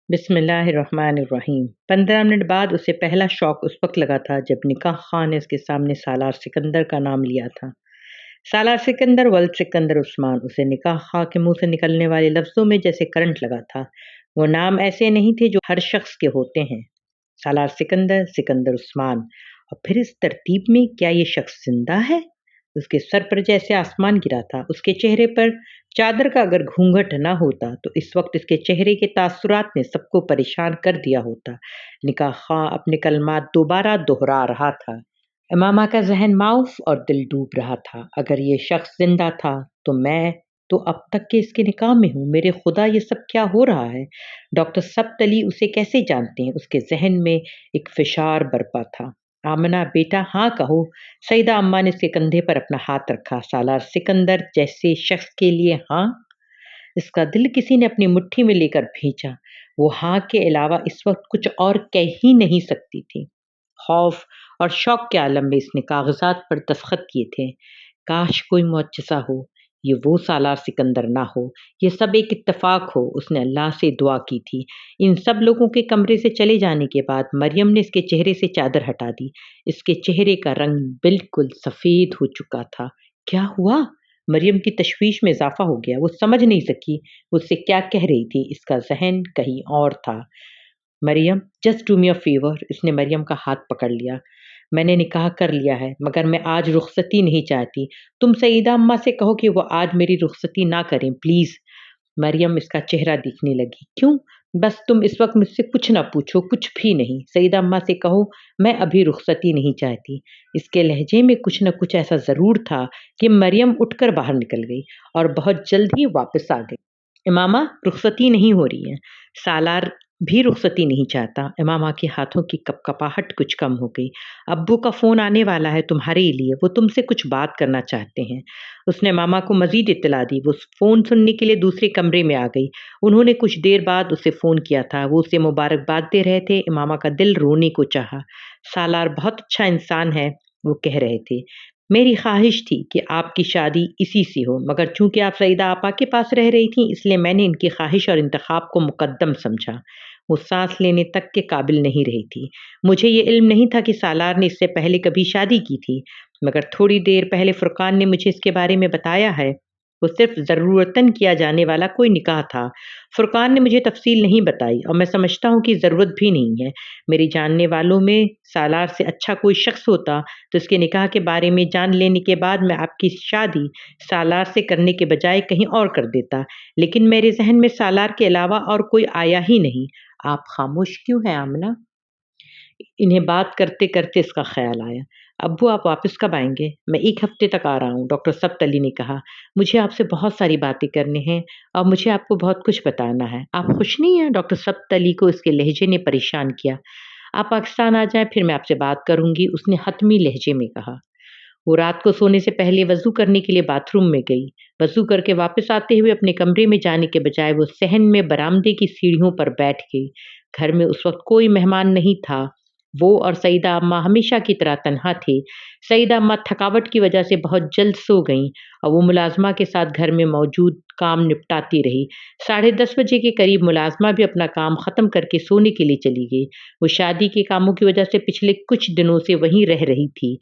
बिस्मिल्लाहिर्रहमानिर्रहीम। 15 मिनट बाद उसे पहला शौक उस वक्त लगा था जब निकाह खां ने उसके सामने सालार सिकंदर का नाम लिया था। सालार सिकंदर वल्द सिकंदर उस्मान, उसे निकाह खां के मुंह से निकलने वाले लफ्जों में जैसे करंट लगा था। वो नाम ऐसे नहीं थे जो हर शख्स के होते हैं। सालार सिकंदर, सिकंदर उस्मान, और फिर इस तरतीब में क्या ये शख्स जिंदा है? उसके सर पर जैसे आसमान गिरा था। उसके चेहरे पर चादर का अगर घूंघट ना होता तो इस वक्त इसके चेहरे के तासुरात ने सबको परेशान कर दिया होता। निकाह खां अपने कलमात दोबारा दोहरा रहा था। इमामा का जहन माउफ और दिल डूब रहा था। अगर ये शख्स जिंदा था तो मैं तो अब तक के इसके निकाह में हूँ। मेरे खुदा, ये सब क्या हो रहा है? डॉक्टर सब्तली उसे कैसे जानते हैं? उसके जहन में एक फिशार बरपा था। आमना बेटा, हाँ कहो। सईदा अम्मा ने उसके कंधे पर अपना हाथ रखा। सालार सिकंदर जैसे शख्स के लिए हाँ? इसका दिल किसी ने अपनी मुट्ठी में लेकर भेजा। वो हाँ के अलावा इस वक्त कुछ और कह ही नहीं सकती थी। खौफ और शौक के आलम में इसने कागजात पर दस्तखत किए थे। काश कोई मुअज्जज़ा हो, ये वो सालार सिकंदर ना हो, ये सब एक इत्तेफाक हो। उसने अल्लाह से दुआ की थी। इन सब लोगों के कमरे से चले जाने के बाद मरियम ने इसके चेहरे से चादर हटा दी। इसके चेहरे का रंग बिल्कुल सफ़ेद हो चुका था। क्या हुआ? मरियम की तशवीश में इजाफा हो गया। वो समझ नहीं सकी वो उससे क्या कह रही थी। इसका जहन कहीं और था। Maryam, just do me a favour. इसने मरियम का हाथ पकड़ लिया। मैंने निकाह कर लिया है, मगर मैं आज रुखसती नहीं चाहती। तुम सईदा अम्मा से कहो कि वो आज मेरी रुखसती ना करें, प्लीज़। मरियम इसका चेहरा देखने लगी। क्यों? बस तुम इस वक्त मुझसे कुछ ना पूछो, कुछ भी नहीं। सईदा अम्मा से कहो मैं अभी रुखसती नहीं चाहती। इसके लहजे में कुछ न कुछ ऐसा ज़रूर था कि मरियम उठकर बाहर निकल गई और बहुत जल्द ही वापस आ गई। इमामा, रुखसती नहीं हो रही है। सालार भी रुखसती नहीं चाहता। इमामा के हाथों की कपकपाहट कुछ कम हो गई। अब्बू का फ़ोन आने वाला है तुम्हारे लिए, वो तुमसे कुछ बात करना चाहते हैं। उसने मामा को मज़ीद इत्तला दी। वो फ़ोन सुनने के लिए दूसरे कमरे में आ गई। उन्होंने कुछ देर बाद उसे फ़ोन किया था। वो उसे मुबारकबाद दे रहे थे। इमामा का दिल रोने को चाहा। सालार बहुत अच्छा इंसान है, वो कह रहे थे। मेरी ख्वाहिश थी कि आपकी शादी इसी से हो, मगर चूंकि आप सईदा आपा के पास रह रही थीं, इसलिए मैंने इनकी ख्वाहिश और इंतखाब को मुकद्दम समझा। वो सांस लेने तक के काबिल नहीं रही थी। मुझे ये इल्म नहीं था कि सालार ने इससे पहले कभी शादी की थी, मगर थोड़ी देर पहले फुरकान ने मुझे इसके बारे में बताया है। वो सिर्फ ज़रूरतन किया जाने वाला कोई निकाह था। फुरकान ने मुझे तफसील नहीं बताई और मैं समझता हूँ कि ज़रूरत भी नहीं है। मेरी जानने वालों में सालार से अच्छा कोई शख्स होता तो इसके निकाह के बारे में जान लेने के बाद मैं आपकी शादी सालार से करने के बजाय कहीं और कर देता। लेकिन मेरे जहन में सालार के अलावा और कोई आया ही नहीं। आप खामोश क्यों हैं आमना? इन्हें बात करते करते इसका ख्याल आया। अब्बू, आप वापस कब आएंगे? मैं 1 हफ्ते तक आ रहा हूँ, डॉक्टर सब्तली ने कहा। मुझे आपसे बहुत सारी बातें करनी हैं और मुझे आपको बहुत कुछ बताना है। आप खुश नहीं हैं? डॉक्टर सब्तली को इसके लहजे ने परेशान किया। आप पाकिस्तान आ जाएं, फिर मैं आपसे बात करूंगी, उसने हतमी लहजे में कहा। वो रात को सोने से पहले वज़ू करने के लिए बाथरूम में गई। वज़ू करके वापस आते हुए अपने कमरे में जाने के बजाय वो सहन में बरामदे की सीढ़ियों पर बैठ गई। घर में उस वक्त कोई मेहमान नहीं था। वो और सईदा अम्मा हमेशा की तरह तन्हा थे। सईदा अम्मा थकावट की वजह से बहुत जल्द सो गईं और वो मुलाजमा के साथ घर में मौजूद काम निपटाती रही। 10:30 बजे के करीब मुलाजमा भी अपना काम ख़त्म करके सोने के लिए चली गई। वो शादी के कामों की वजह से पिछले कुछ दिनों से वहीं रह रही थी।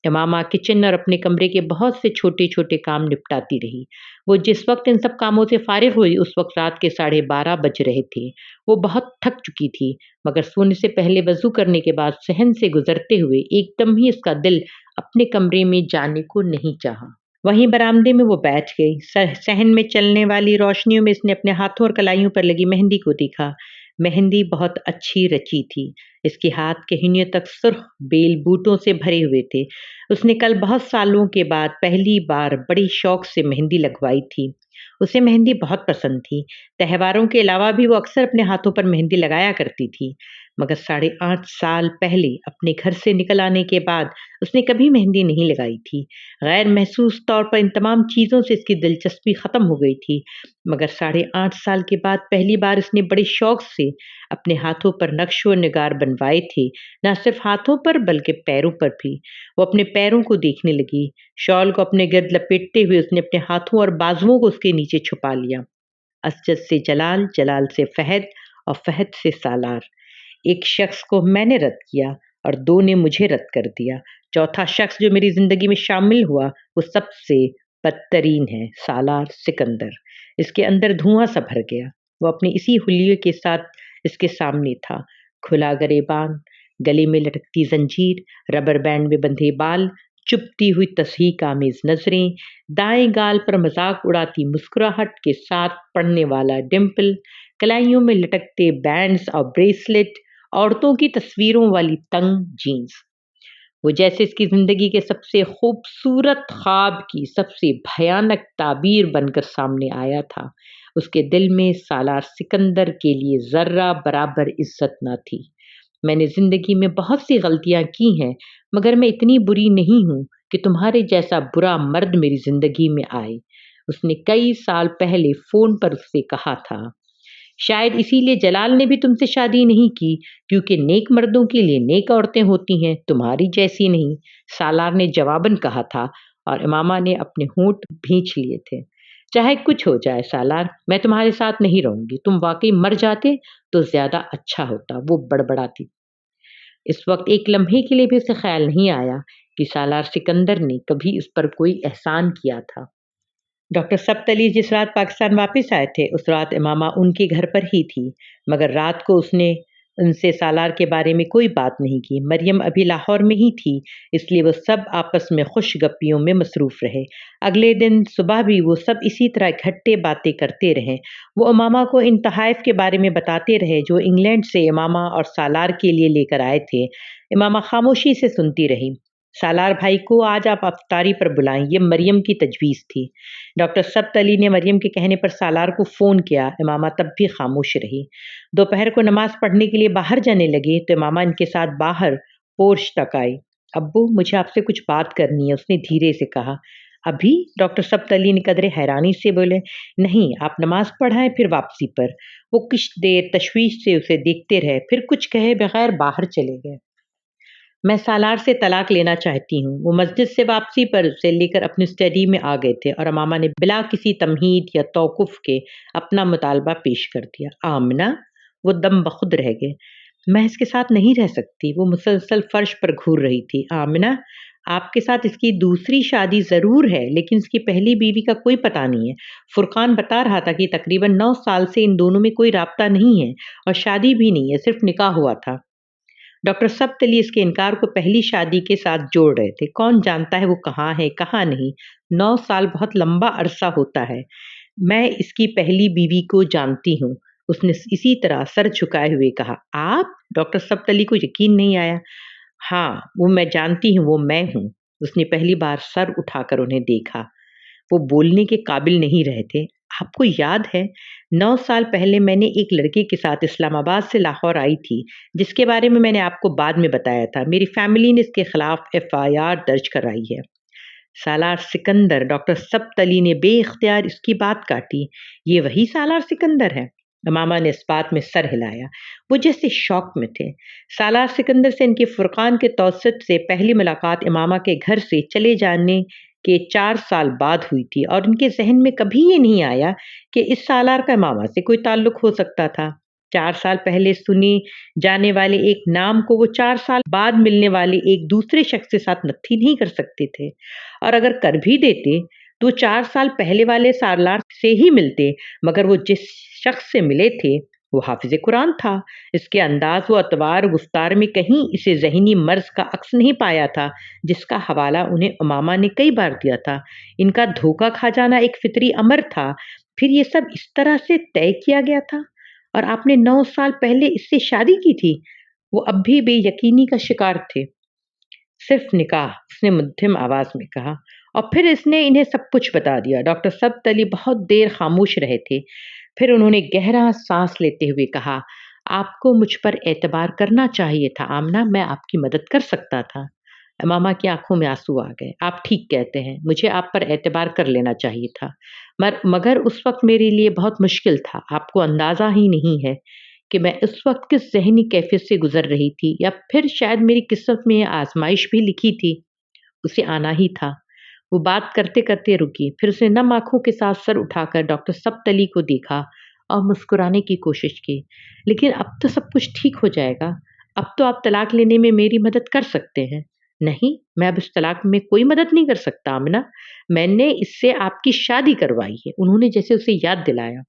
इमामा किचन और अपने कमरे के बहुत से छोटे-छोटे काम निपटाती रही। वो जिस वक़्त इन सब कामों से फ़ारिग़ हुई, उस वक़्त रात के 12:30 बज रहे थे। वो बहुत थक चुकी थी, मगर सोने से पहले वज़ू करने के बाद सहन से गुज़रते हुए एकदम ही इसका दिल अपने कमरे में जाने को नहीं चाहा। वहीं बरामदे में वो बैठ गई। सहन में चलने वाली रोशनियों में इसने अपने हाथों और कलाइयों पर लगी मेहंदी को देखा। मेहंदी बहुत अच्छी रची थी। इसके हाथ के हिनियों तक सुर्ख बेल बूटों से भरे हुए थे। उसने कल बहुत सालों के बाद पहली बार बड़ी शौक से मेहंदी लगवाई थी। उसे मेहंदी बहुत पसंद थी। त्योहारों के अलावा भी वो अक्सर अपने हाथों पर मेहंदी लगाया करती थी, मगर 8.5 साल पहले अपने घर से निकल आने के बाद उसने कभी मेहंदी नहीं लगाई थी। गैर महसूस तौर पर इन तमाम चीज़ों से इसकी दिलचस्पी ख़त्म हो गई थी, मगर 8.5 साल के बाद पहली बार इसने बड़े शौक से अपने हाथों पर नक्श व निगार बनवाए थे। न सिर्फ हाथों पर बल्कि पैरों पर भी। वो अपने पैरों को देखने लगी। शॉल को अपने गिर्द लपेटते हुए उसने अपने हाथों और बाजुओं को उसके नीचे छुपा लिया। असजद से जलाल, जलाल से फहद और फहद से सालार। एक शख्स को मैंने रद्द किया और 2 ने मुझे रद्द कर दिया। चौथा शख्स जो मेरी ज़िंदगी में शामिल हुआ वो सबसे बदतरीन है, सालार सिकंदर। इसके अंदर धुआं सा भर गया। वो अपने इसी हुलिये के साथ इसके सामने था। खुला गरेबान, गले में लटकती जंजीर, रबर बैंड में बंधे बाल, चुभती हुई तस्हीक आमेज नजरें, दाएं गाल पर मजाक उड़ाती मुस्कुराहट के साथ पड़ने वाला डिम्पल, कलाइयों में लटकते बैंड्स और ब्रेसलेट, औरतों की तस्वीरों वाली तंग जीन्स। वो जैसे इसकी जिंदगी के सबसे खूबसूरत ख्वाब की सबसे भयानक ताबीर बनकर सामने आया था। उसके दिल में सालार सिकंदर के लिए जर्रा बराबर इज्जत न थी। मैंने जिंदगी में बहुत सी गलतियां की हैं, मगर मैं इतनी बुरी नहीं हूं कि तुम्हारे जैसा बुरा मर्द मेरी जिंदगी में आए। उसने कई साल पहले फोन पर उससे कहा था। शायद इसीलिए जलाल ने भी तुमसे शादी नहीं की, क्योंकि नेक मर्दों के लिए नेक औरतें होती हैं, तुम्हारी जैसी नहीं, सालार ने जवाबन कहा था और इमामा ने अपने होंठ भींच लिए थे। चाहे कुछ हो जाए सालार, मैं तुम्हारे साथ नहीं रहूंगी। तुम वाकई मर जाते तो ज्यादा अच्छा होता, वो बड़बड़ाती। इस वक्त एक लम्हे के लिए भी उसे ख्याल नहीं आया कि सालार सिकंदर ने कभी उस पर कोई एहसान किया था। डॉक्टर सब्त अली जिस रात पाकिस्तान वापस आए थे, उस रात इमामा उनके घर पर ही थी, मगर रात को उसने उनसे सालार के बारे में कोई बात नहीं की। मरियम अभी लाहौर में ही थी, इसलिए वो सब आपस में खुश गप्पियों में मसरूफ रहे। अगले दिन सुबह भी वो सब इसी तरह इकट्ठे बातें करते रहे। वो इमामा को इन तहाइफ के बारे में बताते रहे जो इंग्लैंड से इमामा और सालार के लिए लेकर आए थे। इमामा खामोशी से सुनती रही। सालार भाई को आज आप अफ्तारी पर बुलाएं, ये मरियम की तजवीज़ थी। डॉक्टर सब्त अली ने मरियम के कहने पर सालार को फ़ोन किया। इमामा तब भी खामोश रही। दोपहर को नमाज पढ़ने के लिए बाहर जाने लगे तो इमामा इनके साथ बाहर पोर्च तक आई। अब्बू, मुझे आपसे कुछ बात करनी है, उसने धीरे से कहा। अभी? डॉक्टर सब्त अली ने कदरे हैरानी से बोले। नहीं, आप नमाज पढ़ाएं फिर वापसी पर। वो कुछ देर तशवीश से उसे देखते रहे, फिर कुछ कहे बगैर बाहर चले गए। मैं सालार से तलाक लेना चाहती हूँ। वो मस्जिद से वापसी पर उसे लेकर अपनी स्टडी में आ गए थे और अमामा ने बिला किसी तमहीद या तौकुफ के अपना मुतालबा पेश कर दिया। आमना? वो दम बखुद रह गए। मैं इसके साथ नहीं रह सकती। वो मुसलसल फर्श पर घूर रही थी। आमना, आपके साथ इसकी दूसरी शादी ज़रूर है, लेकिन इसकी पहली बीवी का कोई पता नहीं है। फुरकान बता रहा था कि तकरीबन 9 साल से इन दोनों में कोई राब्ता नहीं है और शादी भी नहीं है, सिर्फ निकाह हुआ था। डॉक्टर सब्त अली इसके इनकार को पहली शादी के साथ जोड़ रहे थे। कौन जानता है वो कहाँ है, कहाँ नहीं। 9 साल बहुत लंबा अरसा होता है। मैं इसकी पहली बीवी को जानती हूँ, उसने इसी तरह सर झुकाए हुए कहा। आप? डॉक्टर सब्त अली को यकीन नहीं आया। हाँ, वो मैं जानती हूँ, वो मैं हूँ। उसने पहली बार सर उठाकर उन्हें देखा। वो बोलने के काबिल नहीं रहे थे। आपको याद है, 9 साल पहले मैंने एक लड़के के साथ इस्लामाबाद से लाहौर आई थी, जिसके बारे में मैंने आपको बाद में बताया था। मेरी फैमिली ने इसके खिलाफ एफआईआर दर्ज कराई है। सालार सिकंदर? डॉक्टर सब्त अली ने बेइख्तियार इसकी बात काटी। ये वही सालार सिकंदर है? मामा ने इस बात में सर हिलाया। वो जैसे शौक में थे। सालार सिकंदर से इनके फुरकान के तौसत से पहली मुलाकात इमामा के घर से चले जाने के 4 साल बाद हुई थी और उनके जहन में कभी ये नहीं आया कि इस सालार का इमामा से कोई ताल्लुक हो सकता था। 4 साल पहले सुनी जाने वाले एक नाम को वो 4 साल बाद मिलने वाले एक दूसरे शख्स के साथ नत्थी नहीं कर सकते थे, और अगर कर भी देते तो 4 साल पहले वाले सालार से ही मिलते। मगर वो जिस शख्स से मिले थे वो हाफिज कुरान था। इसके अंदाज व अतवार गुफ्तार में कहीं इसे जहनी मर्ज का अक्स नहीं पाया था, जिसका हवाला उन्हें उमामा ने कई बार दिया था। इनका धोखा खा जाना एक फितरी अमर था। फिर ये सब इस तरह से तय किया गया था। और आपने 9 साल पहले इससे शादी की थी? वो अब भी बेयकीनी का शिकार थे। सिर्फ निकाह, उसने मध्यम आवाज में कहा, और फिर इसने इन्हें सब कुछ बता दिया। डॉक्टर सब्त अली बहुत देर खामोश रहे थे। फिर उन्होंने गहरा सांस लेते हुए कहा, आपको मुझ पर एतबार करना चाहिए था आमना, मैं आपकी मदद कर सकता था। मामा की आंखों में आंसू आ गए। आप ठीक कहते हैं, मुझे आप पर एतबार कर लेना चाहिए था, मगर उस वक्त मेरे लिए बहुत मुश्किल था। आपको अंदाजा ही नहीं है कि मैं उस वक्त किस ज़हनी कैफियत से गुजर रही थी, या फिर शायद मेरी किस्मत में यह आजमाइश भी लिखी थी। उसे आना ही था। वो बात करते करते रुकी, फिर उसने नम आंखों के साथ सर उठाकर डॉक्टर सब्त अली को देखा اور مسکراने की कोशिश की। लेकिन अब तो सब कुछ ठीक हो जाएगा। अब तो आप तलाक लेने में मेरी मदद कर सकते हैं। नहीं, मैं अब इस तलाक में कोई मदद नहीं कर सकता आमिना। मैंने इससे आपकी शादी करवाई है। उन्होंने जैसे उसे याद दिलाया।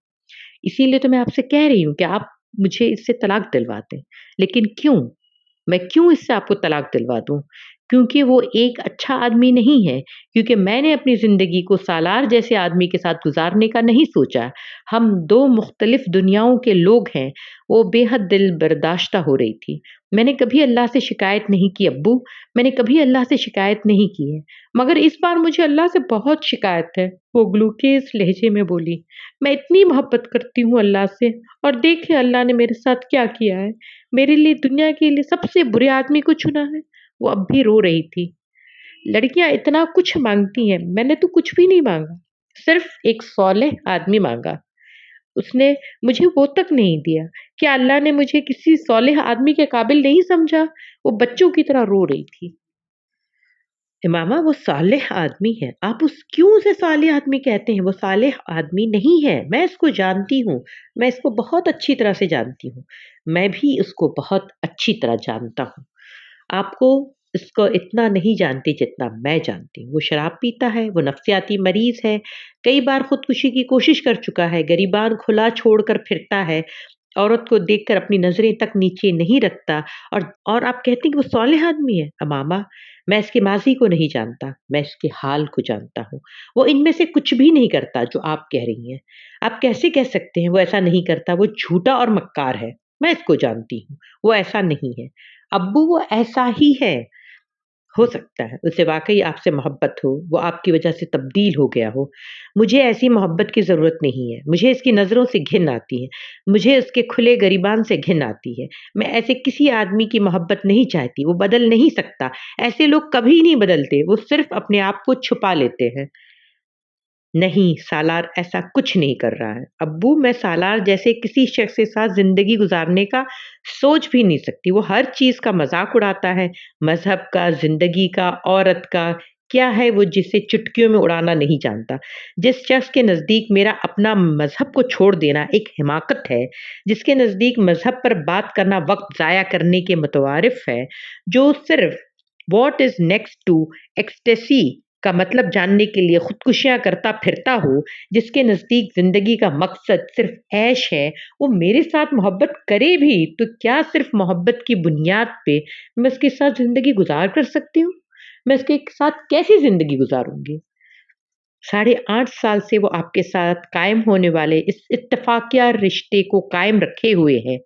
इसीलिए तो मैं आपसे कह रही हूँ कि आप मुझे इससे तलाक दिलवा दें। लेकिन क्यों? मैं क्यों इससे आपको तलाक दिलवा दूँ? क्योंकि वो एक अच्छा आदमी नहीं है, क्योंकि मैंने अपनी ज़िंदगी को सालार जैसे आदमी के साथ गुज़ारने का नहीं सोचा। हम 2 मुख़्तलिफ़ दुनियाओं के लोग हैं। वो बेहद दिल बर्दाश्ता हो रही थी। मैंने कभी अल्लाह से शिकायत नहीं की अब्बू, मैंने कभी अल्लाह से शिकायत नहीं की है। मगर इस बार मुझे अल्लाह से बहुत शिकायत है, वो गुलूकेज़ लहज़े में बोली। मैं इतनी मोहब्बत करती हूँ अल्लाह से और देखिए अल्लाह ने मेरे साथ क्या किया है। मेरे लिए दुनिया के लिए सबसे बुरे आदमी को चुना है। वो अब भी रो रही थी। लड़कियाँ इतना कुछ माँगती हैं, मैंने तो कुछ भी नहीं माँगा, सिर्फ़ एक सौलेह आदमी माँगा। उसने मुझे वो तक नहीं दिया। क्या अल्लाह ने मुझे किसी सौलेह आदमी के काबिल नहीं समझा? वो बच्चों की तरह रो रही थी। इमामा वो सालेह आदमी है। आप क्यों उसे सालेह आदमी कहते हैं? वो सालेह आदमी नहीं है। मैं इसको जानती हूँ। मैं इसको बहुत अच्छी तरह से जानती हूँ। मैं भी उसको बहुत अच्छी तरह जानता हूँ। आपको इसको इतना नहीं जानती जितना मैं जानती हूँ। वो शराब पीता है, वो नफ्सियाती मरीज़ है, कई बार खुदकुशी की कोशिश कर चुका है, गिरीबान खुला छोड़कर फिरता है, औरत को देखकर अपनी नज़रें तक नीचे नहीं रखता और आप कहती हैं कि वो सालेह आदमी है। मामा, मैं इसके माज़ी को नहीं जानता, मैं इसके हाल को जानता हूँ। वो इनमें से कुछ भी नहीं करता जो आप कह रही हैं। आप कैसे कह सकते हैं वो ऐसा नहीं करता? वो झूठा और मक्कार है। मैं इसको जानती हूँ, वो ऐसा नहीं है। अब्बू वो ऐसा ही है। हो सकता है उसे वाक़ई आपसे मोहब्बत हो, वो आपकी वजह से तब्दील हो गया हो। मुझे ऐसी मोहब्बत की ज़रूरत नहीं है। मुझे इसकी नज़रों से घिन आती है। मुझे उसके खुले गिरीबान से घिन आती है। मैं ऐसे किसी आदमी की मोहब्बत नहीं चाहती, वो बदल नहीं सकता। ऐसे लोग कभी नहीं बदलते, वो सिर्फ़ अपने आप को छुपा लेते हैं। नहीं, सालार ऐसा कुछ नहीं कर रहा है। अब्बू मैं सालार जैसे किसी शख्स के साथ ज़िंदगी गुज़ारने का सोच भी नहीं सकती। वो हर चीज़ का मज़ाक उड़ाता है, मज़हब का, ज़िंदगी का, औरत का। क्या है वो जिसे चुटकियों में उड़ाना नहीं जानता? जिस शख्स के नज़दीक मेरा अपना मज़हब को छोड़ देना एक हिमाकत है, जिसके नज़दीक मज़हब पर बात करना वक़्त ज़ाया करने के मुतवारिफ़ है, जो सिर्फ़ what is next to ecstasy का मतलब जानने के लिए खुदकुशियाँ करता फिरता हो, जिसके नज़दीक ज़िंदगी का मकसद सिर्फ़ ऐश है, वो मेरे साथ मोहब्बत करे भी तो क्या सिर्फ़ मोहब्बत की बुनियाद पे मैं उसके साथ ज़िंदगी गुज़ार कर सकती हूँ? मैं उसके साथ कैसी ज़िंदगी गुज़ारूँगी? 8.5 साल से वो आपके साथ कायम होने वाले इस इत्तेफ़ाक़िया रिश्ते को कायम रखे हुए हैं।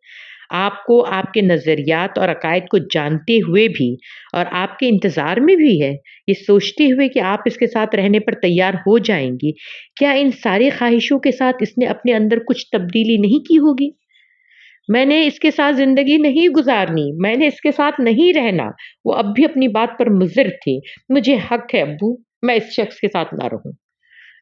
आपको आपके नज़रियात और अक़ायद को जानते हुए भी और आपके इंतज़ार में भी है, ये सोचते हुए कि आप इसके साथ रहने पर तैयार हो जाएँगी। क्या इन सारी ख़्वाहिशों के साथ इसने अपने अंदर कुछ तब्दीली नहीं की होगी? मैंने इसके साथ ज़िंदगी नहीं गुज़ारनी, मैंने इसके साथ नहीं रहना। वो अब भी अपनी बात पर मुज़िर थे। मुझे हक़ है अब्बू, मैं इस शख़्स के साथ ना रहूँ।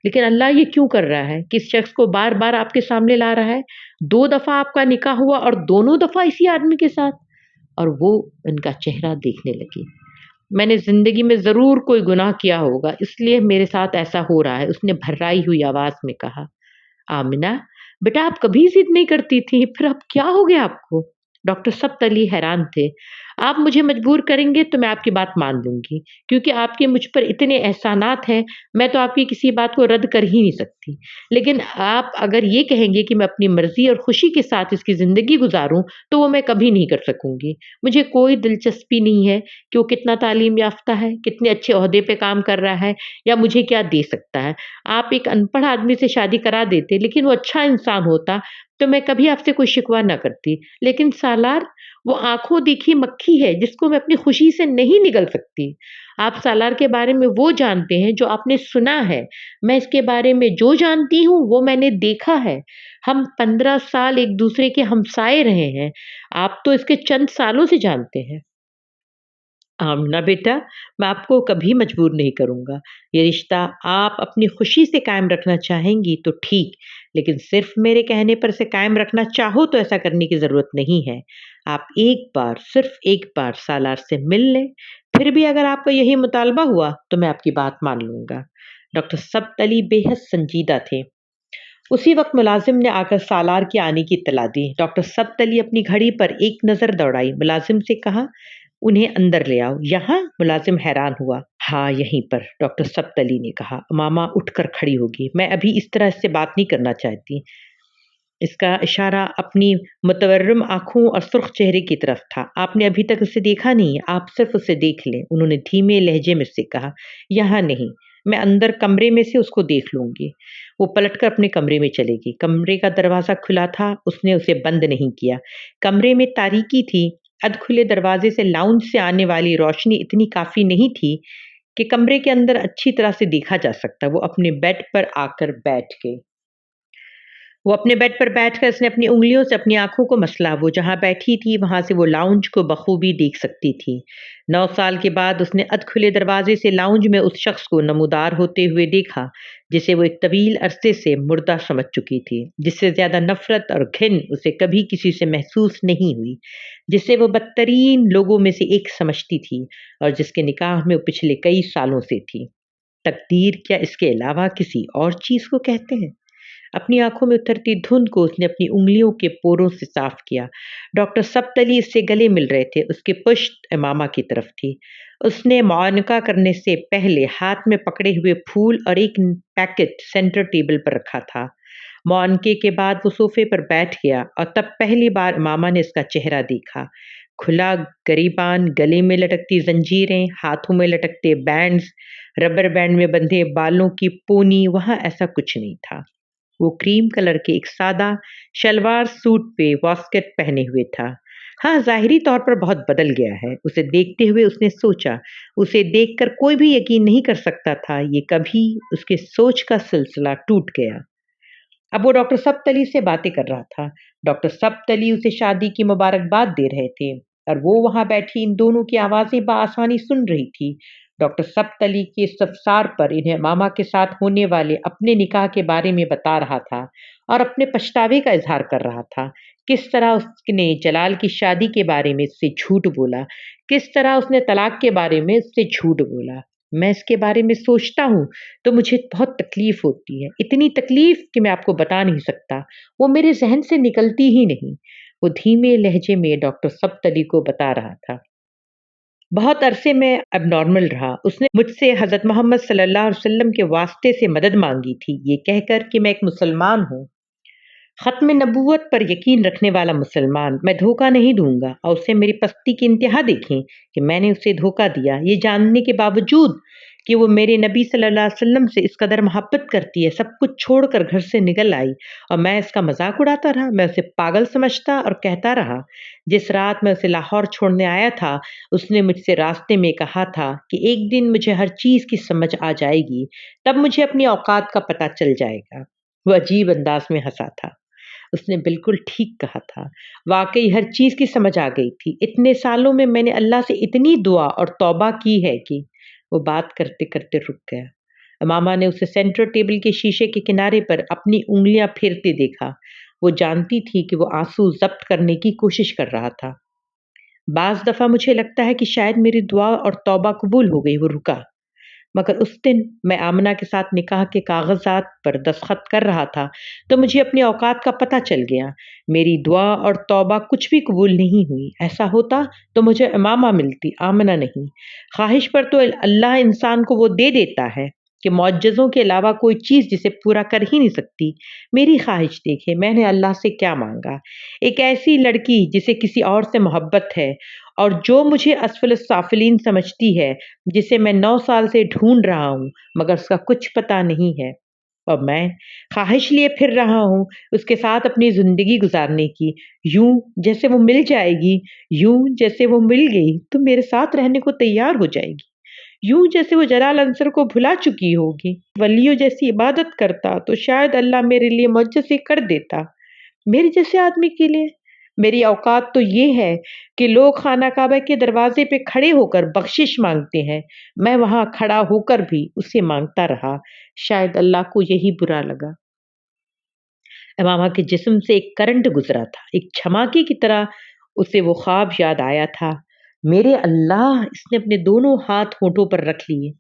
लेकिन अल्लाह ये क्यों कर रहा है? किस शख़्स को बार-बार आपके सामने ला रहा है? 2 दफ़ा आपका निकाह हुआ और दोनों दफ़ा इसी आदमी के साथ। और वो उनका चेहरा देखने लगी। मैंने ज़िंदगी में ज़रूर कोई गुनाह किया होगा, इसलिए मेरे साथ ऐसा हो रहा है, उसने भर्राई हुई आवाज़ में कहा। आमिना, बेटा आप कभी ज़िद नहीं करती थी, फिर अब क्या हो गया आपको? डॉक्टर सब्तली हैरान थे। आप मुझे मजबूर करेंगे तो मैं आपकी बात मान लूँगी, क्योंकि आपके मुझ पर इतने एहसानात हैं, मैं तो आपकी किसी बात को रद्द कर ही नहीं सकती। लेकिन आप अगर ये कहेंगे कि मैं अपनी मर्ज़ी और खुशी के साथ इसकी ज़िंदगी गुज़ारूँ, तो वो मैं कभी नहीं कर सकूँगी। मुझे कोई दिलचस्पी नहीं है कि वो कितना तालीम याफ़्ता है, कितने अच्छे ओहदे पे काम कर रहा है या मुझे क्या दे सकता है। आप एक अनपढ़ आदमी से शादी करा देते, लेकिन वो अच्छा इंसान होता, तो मैं कभी आपसे कोई शिकवा ना करती। लेकिन सालार, वो आँखों देखी मक्खी है, जिसको मैं अपनी खुशी से नहीं निगल सकती। आप सालार के बारे में वो जानते हैं, जो आपने सुना है। मैं इसके बारे में जो जानती हूँ, वो मैंने देखा है। हम 15 साल एक-दूसरे के हमसाए रहे हैं। आप तो इसके चंद सालों से जानते हैं। आमना बेटा, मैं आपको कभी मजबूर नहीं करूँगा। ये रिश्ता आप अपनी खुशी से कायम रखना चाहेंगी तो ठीक, लेकिन सिर्फ़ मेरे कहने पर इसे कायम रखना चाहो तो ऐसा करने की ज़रूरत नहीं है। आप एक बार, सिर्फ़ एक बार सालार से मिल लें, फिर भी अगर आपका यही मुतालबा हुआ तो मैं आपकी बात मान लूँगा। डॉक्टर सब्त अली बेहद संजीदा थे। اسی وقت ملازم نے آ کر سالار کے آنے کی اطلاع دی۔ ڈاکٹر سبت علی اپنی گھڑی پر ایک نظر دوڑائی، ملازم سے کہا انہیں اندر لے آؤ۔ یہاں؟ ملازم حیران ہوا۔ ہاں یہیں پر، ڈاکٹر سبت علی نے کہا۔ ماما اٹھ کر کھڑی ہوگی۔ میں ابھی اس طرح اس سے بات نہیں کرنا چاہتی۔ اس کا اشارہ اپنی متورم آنکھوں اور سرخ چہرے کی طرف تھا۔ آپ نے ابھی تک اسے دیکھا نہیں، آپ صرف اسے دیکھ لیں، انہوں نے دھیمے لہجے میں سے کہا۔ یہاں نہیں، میں اندر کمرے میں سے اس کو دیکھ لوں گی۔ وہ پلٹ کر اپنے کمرے میں چلے گی۔ کمرے کا دروازہ کھلا تھا، اس نے اسے بند نہیں کیا۔ کمرے میں تاریکی تھی۔ ادھ کھلے دروازے سے لاؤنج سے آنے والی روشنی اتنی کافی نہیں تھی کہ کمرے کے اندر اچھی طرح سے دیکھا جا سکتا۔ وہ اپنے بیڈ پر آ کر بیٹھ گئے۔ اس نے اپنی انگلیوں سے اپنی آنکھوں کو مسلا۔ وہ جہاں بیٹھی تھی وہاں سے وہ لاؤنج کو بخوبی دیکھ سکتی تھی۔ 9 سال کے بعد اس نے ادھ کھلے دروازے سے لاؤنج میں اس شخص کو نمودار ہوتے ہوئے دیکھا جسے وہ ایک طویل عرصے سے مردہ سمجھ چکی تھی، جس سے زیادہ نفرت اور گھن اسے کبھی کسی سے محسوس نہیں ہوئی، جسے وہ بدترین لوگوں میں سے ایک سمجھتی تھی اور جس کے نکاح میں وہ پچھلے کئی سالوں سے تھی۔ تقدیر کیا اس کے علاوہ کسی اور چیز کو کہتے ہیں؟ اپنی آنکھوں میں اترتی دھند کو اس نے اپنی انگلیوں کے پوروں سے صاف کیا۔ ڈاکٹر سبت علی اس سے گلے مل رہے تھے۔ اس کی پشت امامہ کی طرف تھی۔ اس نے معانقہ کرنے سے پہلے ہاتھ میں پکڑے ہوئے پھول اور ایک پیکٹ سینٹر ٹیبل پر رکھا تھا۔ معانقے کے بعد وہ صوفے پر بیٹھ گیا اور تب پہلی بار امامہ نے اس کا چہرہ دیکھا۔ کھلا گریبان، گلے میں لٹکتی زنجیریں، ہاتھوں میں لٹکتے بینڈز، ربر بینڈ میں بندھے بالوں کی پونی، وہاں ایسا کچھ نہیں تھا۔ وہ کریم کلر کے ایک سادہ شلوار سوٹ پہ واسکٹ پہنے ہوئے تھا۔ ہاں، ظاہری طور پر بہت بدل گیا ہے۔ اسے دیکھتے ہوئے اس نے سوچا۔ اسے دیکھ کر کوئی بھی یقین نہیں کر سکتا تھا۔ یہ کبھی اس کے سوچ کا سلسلہ ٹوٹ گیا۔ اب وہ ڈاکٹر سبت علی سے باتیں کر رہا تھا۔ ڈاکٹر سبت علی اسے شادی کی مبارکباد دے رہے تھے اور وہ وہاں بیٹھی ان دونوں کی آوازیں بآسانی سن رہی تھی۔ ڈاکٹر سبت علی کے استفسار پر انہیں ماما کے ساتھ ہونے والے اپنے نکاح کے بارے میں بتا رہا تھا اور اپنے پچھتاوے کا اظہار کر رہا تھا۔ کس طرح اس نے جلال کی شادی کے بارے میں اس سے جھوٹ بولا، کس طرح اس نے طلاق کے بارے میں اس سے جھوٹ بولا۔ میں اس کے بارے میں سوچتا ہوں تو مجھے بہت تکلیف ہوتی ہے، اتنی تکلیف کہ میں آپ کو بتا نہیں سکتا، وہ میرے ذہن سے نکلتی ہی نہیں۔ وہ دھیمے لہجے میں ڈاکٹر سبت علی کو بتا رہا تھا۔ بہت عرصے میں اب نارمل رہا۔ اس نے مجھ سے حضرت محمد صلی اللہ علیہ وسلم کے واسطے سے مدد مانگی تھی، یہ کہہ کر کہ میں ایک مسلمان ہوں، ختم نبوت پر یقین رکھنے والا مسلمان، میں دھوکہ نہیں دوں گا۔ اور اسے میری پستی کی انتہا دیکھیں کہ میں نے اسے دھوکہ دیا، یہ جاننے کے باوجود کہ وہ میرے نبی صلی اللہ علیہ وسلم سے اس قدر محبت کرتی ہے، سب کچھ چھوڑ کر گھر سے نکل آئی اور میں اس کا مذاق اڑاتا رہا، میں اسے پاگل سمجھتا اور کہتا رہا۔ جس رات میں اسے لاہور چھوڑنے آیا تھا، اس نے مجھ سے راستے میں کہا تھا کہ ایک دن مجھے ہر چیز کی سمجھ آ جائے گی، تب مجھے اپنی اوقات کا پتہ چل جائے گا۔ وہ عجیب انداز میں ہنسا تھا۔ اس نے بالکل ٹھیک کہا تھا، واقعی ہر چیز کی سمجھ آ گئی تھی۔ اتنے سالوں میں میں نے اللہ سے اتنی دعا اور توبہ کی ہے کہ وہ بات کرتے کرتے رک گیا۔ امامہ نے اسے سینٹر ٹیبل کے شیشے کے کنارے پر اپنی انگلیاں پھیرتے دیکھا۔ وہ جانتی تھی کہ وہ آنسو ضبط کرنے کی کوشش کر رہا تھا۔ بعض دفعہ مجھے لگتا ہے کہ شاید میری دعا اور توبہ قبول ہو گئی۔ وہ رکا۔ مگر اس دن میں آمنہ کے ساتھ نکاح کے کاغذات پر دستخط کر رہا تھا تو مجھے اپنے اوقات کا پتہ چل گیا۔ میری دعا اور توبہ کچھ بھی قبول نہیں ہوئی۔ ایسا ہوتا تو مجھے امامہ ملتی، آمنہ نہیں۔ خواہش پر تو اللہ انسان کو وہ دے دیتا ہے کہ معجزوں کے علاوہ کوئی چیز جسے پورا کر ہی نہیں سکتی۔ میری خواہش دیکھے، میں نے اللہ سے کیا مانگا، ایک ایسی لڑکی جسے کسی اور سے محبت ہے اور جو مجھے اسفل السافلین سمجھتی ہے، جسے میں 9 سال سے ڈھونڈ رہا ہوں مگر اس کا کچھ پتہ نہیں ہے، اور میں خواہش لیے پھر رہا ہوں اس کے ساتھ اپنی زندگی گزارنے کی، یوں جیسے وہ مل جائے گی، یوں جیسے وہ مل گئی تو میرے ساتھ رہنے کو تیار ہو جائے گی، یوں جیسے وہ جلال انصر کو بھلا چکی ہوگی۔ ولیوں جیسی عبادت کرتا تو شاید اللہ میرے لیے معجزے کر دیتا، میرے جیسے آدمی کے لیے۔ میری اوقات تو یہ ہے کہ لوگ خانہ کعبہ کے دروازے پہ کھڑے ہو کر بخشش مانگتے ہیں، میں وہاں کھڑا ہو کر بھی اسے مانگتا رہا، شاید اللہ کو یہی برا لگا۔ امامہ کے جسم سے ایک کرنٹ گزرا تھا، ایک دھماکے کی طرح اسے وہ خواب یاد آیا تھا۔ میرے اللہ! اس نے اپنے دونوں ہاتھ ہونٹوں پر رکھ لیے۔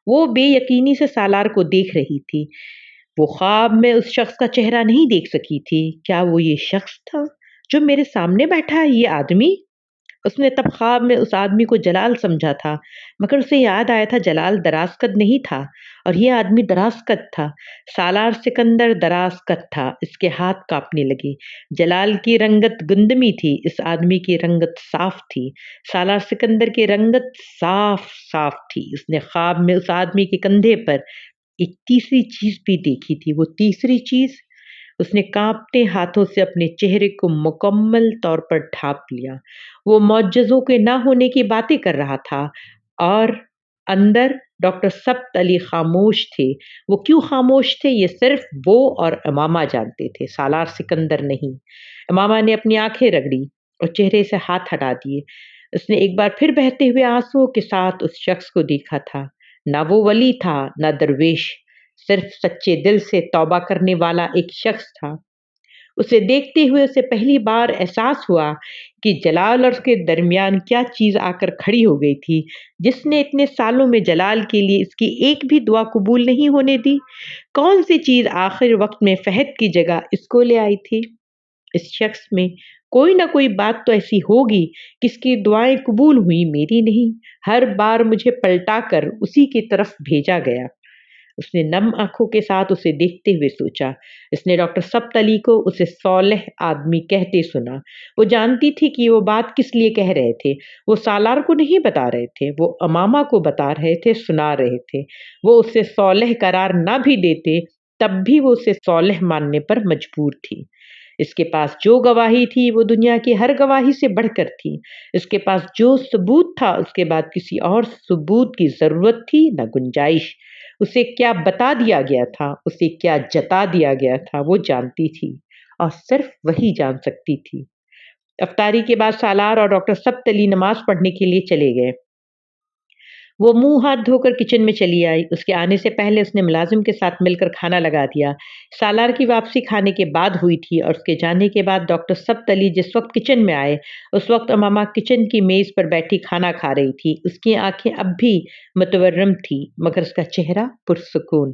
وہ بے یقینی سے سالار کو دیکھ رہی تھی۔ وہ خواب میں اس شخص کا چہرہ نہیں دیکھ سکی تھی۔ کیا وہ یہ شخص تھا جو میرے سامنے بیٹھا ہے، یہ آدمی؟ اس نے تب خواب میں اس آدمی کو جلال سمجھا تھا، مگر اسے یاد آیا تھا جلال دراز قد نہیں تھا اور یہ آدمی دراز قد تھا۔ سالار سکندر دراز قد تھا، اس کے ہاتھ کانپنے لگے۔ جلال کی رنگت گندمی تھی، اس آدمی کی رنگت صاف تھی۔ سالار سکندر کی رنگت صاف صاف تھی۔ اس نے خواب میں اس آدمی کے کندھے پر ایک تیسری چیز بھی دیکھی تھی۔ وہ تیسری چیز، اس نے کانپتے ہاتھوں سے اپنے چہرے کو مکمل طور پر ڈھانپ لیا۔ وہ معجزوں کے نہ ہونے کی باتیں کر رہا تھا اور اندر ڈاکٹر سبت علی خاموش تھے۔ وہ کیوں خاموش تھے یہ صرف وہ اور امامہ جانتے تھے، سالار سکندر نہیں۔ امامہ نے اپنی آنکھیں رگڑی اور چہرے سے ہاتھ ہٹا دیے۔ اس نے ایک بار پھر بہتے ہوئے آنسوؤں کے ساتھ اس شخص کو دیکھا تھا۔ نہ وہ ولی تھا نہ درویش، صرف سچے دل سے توبہ کرنے والا ایک شخص تھا۔ اسے دیکھتے ہوئے اسے پہلی بار احساس ہوا کہ جلال اور اس کے درمیان کیا چیز آ کر کھڑی ہو گئی تھی جس نے اتنے سالوں میں جلال کے لیے اس کی ایک بھی دعا قبول نہیں ہونے دی۔ کون سی چیز آخر وقت میں فہد کی جگہ اس کو لے آئی تھی؟ اس شخص میں کوئی نہ کوئی بات تو ایسی ہوگی کہ اس کی دعائیں قبول ہوئی، میری نہیں۔ ہر بار مجھے پلٹا کر اسی کی طرف بھیجا گیا۔ اس نے نم آنکھوں کے ساتھ اسے دیکھتے ہوئے سوچا۔ اس نے ڈاکٹر سبت علی کو اسے صالح آدمی کہتے سنا۔ وہ جانتی تھی کہ وہ بات کس لیے کہہ رہے تھے۔ وہ سالار کو نہیں بتا رہے تھے، وہ امامہ کو بتا رہے تھے، سنا رہے تھے۔ وہ اسے صالح قرار نہ بھی دیتے تب بھی وہ اسے صالح ماننے پر مجبور تھی۔ اس کے پاس جو گواہی تھی وہ دنیا کی ہر گواہی سے بڑھ کر تھی۔ اس کے پاس جو ثبوت تھا اس کے بعد کسی اور ثبوت کی ضرورت تھی نہ گنجائش۔ اسے کیا بتا دیا گیا تھا، اسے کیا جتا دیا گیا تھا، وہ جانتی تھی اور صرف وہی جان سکتی تھی۔ افطاری کے بعد سالار اور ڈاکٹر سبت علی نماز پڑھنے کے لیے چلے گئے۔ وہ منہ ہاتھ دھو کر کچن میں چلی آئی۔ اس کے آنے سے پہلے اس نے ملازم کے ساتھ مل کر کھانا لگا دیا۔ سالار کی واپسی کھانے کے بعد ہوئی تھی اور اس کے جانے کے بعد ڈاکٹر سبت علی جس وقت کچن میں آئے اس وقت امامہ کچن کی میز پر بیٹھی کھانا کھا رہی تھی۔ اس کی آنکھیں اب بھی متورم تھیں مگر اس کا چہرہ پرسکون۔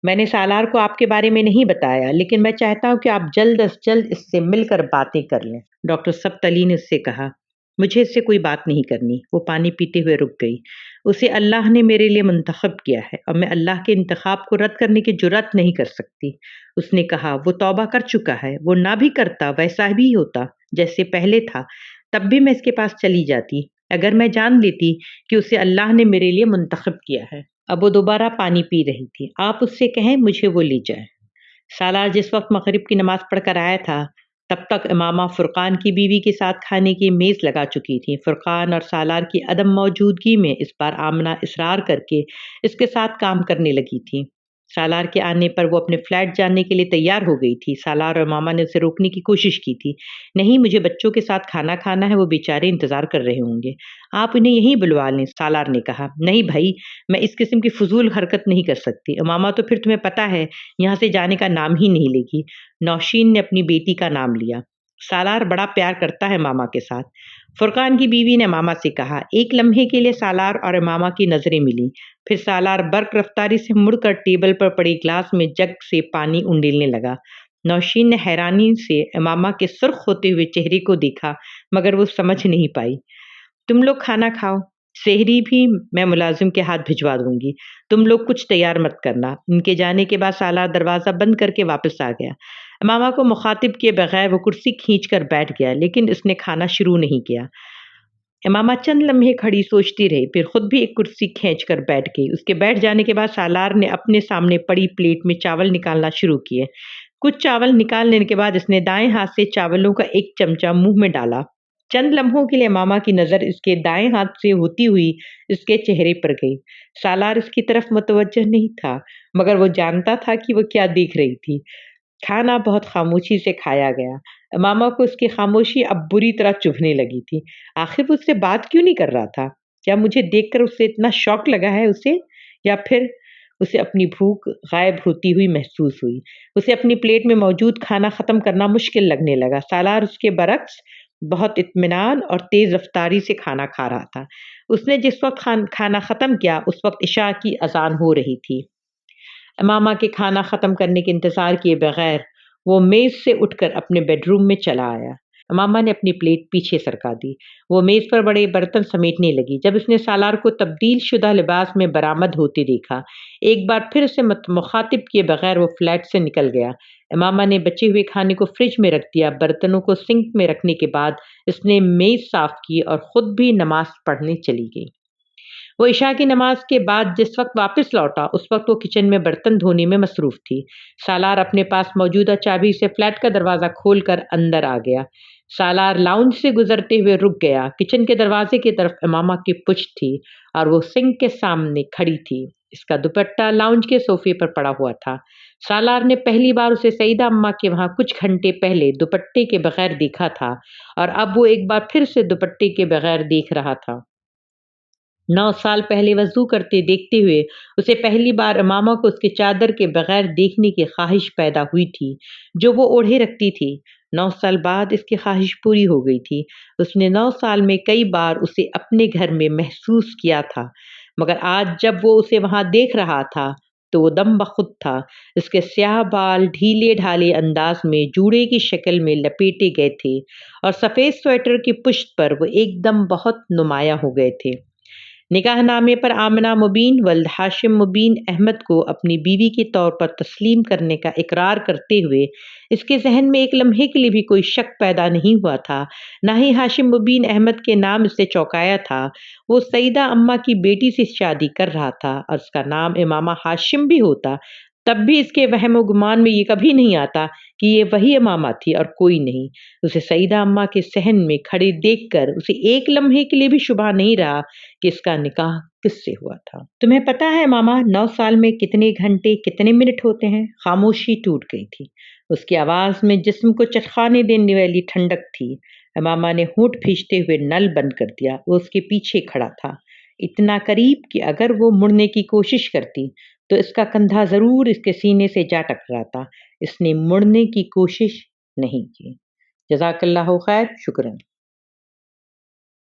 میں نے سالار کو آپ کے بارے میں نہیں بتایا، لیکن میں چاہتا ہوں کہ آپ جلد از جلد اس سے مل کر باتیں کر لیں۔ ڈاکٹر سبت علی نے اس سے کہا، مجھے اس سے کوئی بات نہیں کرنی۔ وہ پانی پیتے ہوئے رک گئی۔ اسے اللہ نے میرے لیے منتخب کیا ہے اور میں اللہ کے انتخاب کو رد کرنے کی جرات نہیں کر سکتی۔ اس نے کہا، وہ توبہ کر چکا ہے، وہ نہ بھی کرتا ویسا بھی ہوتا جیسے پہلے تھا، تب بھی میں اس کے پاس چلی جاتی اگر میں جان لیتی کہ اسے اللہ نے میرے لیے منتخب کیا ہے۔ اب وہ دوبارہ پانی پی رہی تھی۔ آپ اس سے کہیں مجھے وہ لے جائے۔ سالار جس وقت مغرب کی نماز پڑھ کر آیا تھا تب تک امامہ فرقان کی بیوی کے ساتھ کھانے کی میز لگا چکی تھی۔ فرقان اور سالار کی عدم موجودگی میں اس بار آمنہ اصرار کر کے اس کے ساتھ کام کرنے لگی تھی۔ سالار کے آنے پر وہ اپنے فلیٹ جانے کے لیے تیار ہو گئی تھی۔ سالار اور امامہ نے اسے روکنے کی کوشش کی تھی۔ نہیں، مجھے بچوں کے ساتھ کھانا کھانا ہے، وہ بیچارے انتظار کر رہے ہوں گے، آپ انہیں یہیں بلوا لیں۔ سالار نے کہا، نہیں بھائی، میں اس قسم کی فضول حرکت نہیں کر سکتی۔ امامہ تو پھر تمہیں پتہ ہے یہاں سے جانے کا نام ہی نہیں لے گی۔ نوشین نے اپنی بیٹی کا نام لیا۔ سالار بڑا پیار کرتا ہے ماما کے ساتھ۔ فرقان کی بیوی نے ماما سے کہا۔ ایک لمحے کے لیے سالار اور ماما کی نظریں ملی، پھر سالار برق رفتاری سے مڑ کر ٹیبل پر پڑی گلاس میں جگ سے پانی انڈیلنے لگا۔ نوشین نے حیرانی سے امامہ کے سرخ ہوتے ہوئے چہرے کو دیکھا مگر وہ سمجھ نہیں پائی۔ تم لوگ کھانا کھاؤ، سحری بھی میں ملازم کے ہاتھ بھجوا دوں گی، تم لوگ کچھ تیار مت کرنا۔ ان کے جانے کے بعد سالار دروازہ بند کر کے واپس آ گیا۔ امامہ کو مخاطب کیے بغیر وہ کرسی کھینچ کر بیٹھ گیا لیکن اس نے کھانا شروع نہیں کیا۔ امامہ چند لمحے کھڑی سوچتی رہی، پھر خود بھی ایک کرسی کھینچ کر بیٹھ گئی۔ اس کے بیٹھ جانے کے بعد سالار نے اپنے سامنے پڑی پلیٹ میں چاول نکالنا شروع کیے۔ کچھ چاول نکال لینے کے بعد اس نے دائیں ہاتھ سے چاولوں کا ایک چمچہ منہ میں ڈالا۔ چند لمحوں کے لیے امامہ کی نظر اس کے دائیں ہاتھ سے ہوتی ہوئی اس کے چہرے پر گئی۔ سالار اس کی طرف متوجہ نہیں تھا مگر وہ جانتا تھا کہ وہ کیا دیکھ رہی تھی۔ کھانا بہت خاموشی سے کھایا گیا۔ امامہ کو اس کی خاموشی اب بری طرح چبھنے لگی تھی۔ آخر وہ اس سے بات کیوں نہیں کر رہا تھا؟ کیا مجھے دیکھ کر اسے اتنا شوق لگا ہے اسے، یا پھر اسے اپنی بھوک غائب ہوتی ہوئی محسوس ہوئی؟ اسے اپنی پلیٹ میں موجود کھانا ختم کرنا مشکل لگنے لگا۔ سالار اس کے برعکس بہت اطمینان اور تیز رفتاری سے کھانا کھا رہا تھا۔ اس نے جس وقت کھانا ختم کیا اس وقت عشاء کی اذان ہو رہی تھی۔ امامہ کے کھانا ختم کرنے کے انتظار کیے بغیر وہ میز سے اٹھ کر اپنے بیڈ روم میں چلا آیا۔ امامہ نے اپنی پلیٹ پیچھے سرکا دی۔ وہ میز پر بڑے برتن سمیٹنے لگی۔ جب اس نے سالار کو تبدیل شدہ لباس میں برآمد ہوتے دیکھا، ایک بار پھر اسے مخاطب کیے بغیر وہ فلیٹ سے نکل گیا۔ امامہ نے بچے ہوئے کھانے کو فریج میں رکھ دیا۔ برتنوں کو سنک میں رکھنے کے بعد اس نے میز صاف کی اور خود بھی نماز پڑھنے چلی گئی۔ وہ عشاء کی نماز کے بعد جس وقت واپس لوٹا، اس وقت وہ کچن میں برتن دھونے میں مصروف تھی۔ سالار اپنے پاس موجودہ چابی سے فلیٹ کا دروازہ کھول کر اندر آ گیا۔ سالار لاؤنج سے گزرتے ہوئے رک گیا۔ کچن کے دروازے کی طرف امامہ کی پشت تھی اور وہ سنک کے سامنے کھڑی تھی۔ اس کا دوپٹہ لاؤنج کے صوفے پر پڑا ہوا تھا۔ سالار نے پہلی بار اسے سیدہ اماں کے وہاں کچھ گھنٹے پہلے دوپٹے کے بغیر دیکھا تھا اور اب وہ ایک بار پھر سے دوپٹے کے بغیر دیکھ رہا تھا۔ 9 سال پہلے وضو کرتے دیکھتے ہوئے اسے پہلی بار امامہ کو اس کے چادر کے بغیر دیکھنے کی خواہش پیدا ہوئی تھی جو وہ اوڑھے رکھتی تھی۔ 9 سال بعد اس کی خواہش پوری ہو گئی تھی۔ اس نے 9 سال میں کئی بار اسے اپنے گھر میں محسوس کیا تھا، مگر آج جب وہ اسے وہاں دیکھ رہا تھا تو وہ دم بخود تھا۔ اس کے سیاہ بال ڈھیلے ڈھالے انداز میں جوڑے کی شکل میں لپیٹے گئے تھے اور سفید سویٹر کی پشت پر وہ ایک دم بہت نمایاں ہو گئے تھے۔ نکاح نامے پر آمنہ مبین ولد ہاشم مبین احمد کو اپنی بیوی کے طور پر تسلیم کرنے کا اقرار کرتے ہوئے اس کے ذہن میں ایک لمحے کے لیے بھی کوئی شک پیدا نہیں ہوا تھا، نہ ہی ہاشم مبین احمد کے نام اسے چونکایا تھا۔ وہ سیدہ اماں کی بیٹی سے شادی کر رہا تھا اور اس کا نام امامہ ہاشم بھی ہوتا، تب بھی اس کے وہم و گمان میں یہ کبھی نہیں آتا کہ یہ وہی امامہ تھی اور کوئی نہیں۔ اسے سیدہ اماں کے صحن میں کھڑے دیکھ کر اسے ایک لمحے کے لیے بھی شبہ نہیں رہا کہ اس کا نکاح کس سے ہوا تھا۔ تمہیں پتہ ہے ماما 9 سال میں کتنے گھنٹے کتنے منٹ ہوتے ہیں؟ خاموشی ٹوٹ گئی تھی۔ اس کی آواز میں جسم کو چٹخانے دینے والی ٹھنڈک تھی۔ امامہ نے ہونٹ بھیجتے ہوئے نل بند کر دیا۔ وہ اس کے پیچھے کھڑا تھا، اتنا قریب کہ اگر وہ مڑنے کی کوشش کرتی تو اس کا کندھا ضرور اس کے سینے سے جا ٹکراتا۔ اس نے مڑنے کی کوشش نہیں کی۔ جزاک اللہ خیر، شکراً۔